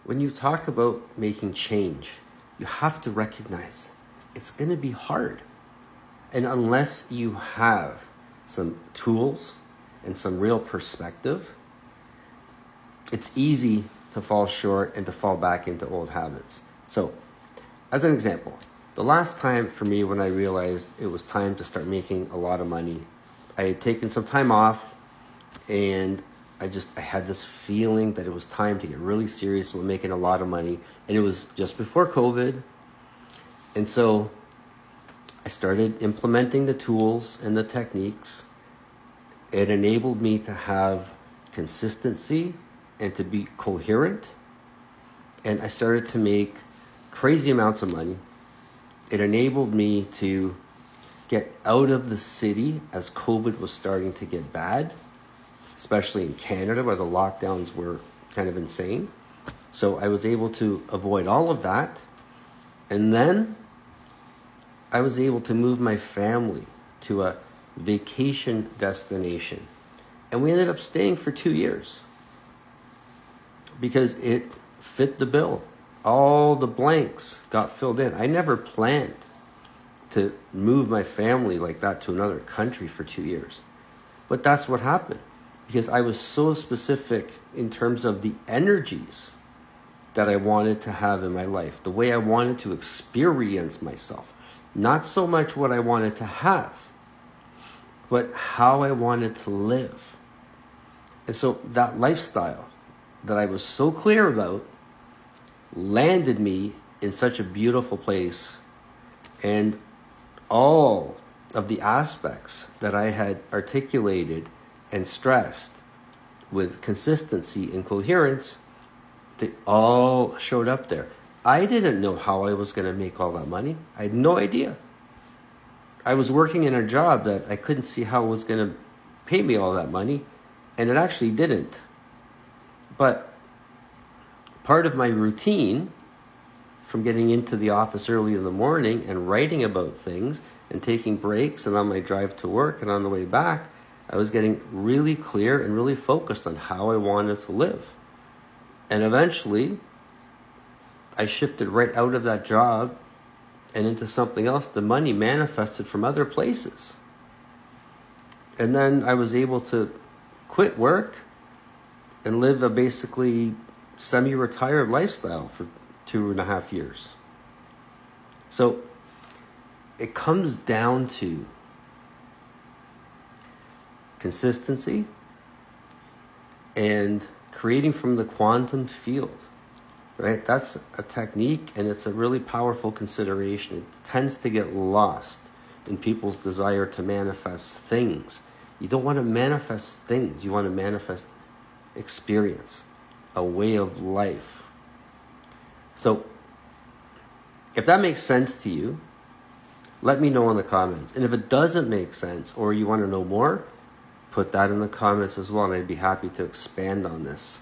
When you talk about making change, you have to recognize it's going to be hard. And unless you have some tools and some real perspective, it's easy to fall short and to fall back into old habits. So, as an example, the last time for me when I realized it was time to start making a lot of money, I had taken some time off and I had this feeling that it was time to get really serious about making a lot of money. And it was just before COVID. And so I started implementing the tools and the techniques. It enabled me to have consistency and to be coherent. And I started to make crazy amounts of money. It enabled me to get out of the city as COVID was starting to get bad, especially in Canada where the lockdowns were kind of insane. So I was able to avoid all of that. And then I was able to move my family to a vacation destination. And we ended up staying for 2 years because it fit the bill. All the blanks got filled in. I never planned to move my family like that to another country for 2 years. But that's what happened because I was so specific in terms of the energies that I wanted to have in my life, the way I wanted to experience myself. Not so much what I wanted to have, but how I wanted to live. And so that lifestyle that I was so clear about landed me in such a beautiful place. And all of the aspects that I had articulated and stressed with consistency and coherence, they all showed up there. I didn't know how I was going to make all that money. I had no idea. I was working in a job that I couldn't see how it was going to pay me all that money, and it actually didn't. But part of my routine from getting into the office early in the morning and writing about things and taking breaks and on my drive to work and on the way back, I was getting really clear and really focused on how I wanted to live. And eventually, I shifted right out of that job and into something else. The money manifested from other places. And then I was able to quit work and live a basically semi-retired lifestyle for 2.5 years. So it comes down to consistency and creating from the quantum field. Right? That's a technique, and it's a really powerful consideration. It tends to get lost in people's desire to manifest things. You don't want to manifest things. You want to manifest experience, a way of life. So if that makes sense to you, let me know in the comments. And if it doesn't make sense or you want to know more, put that in the comments as well, and I'd be happy to expand on this.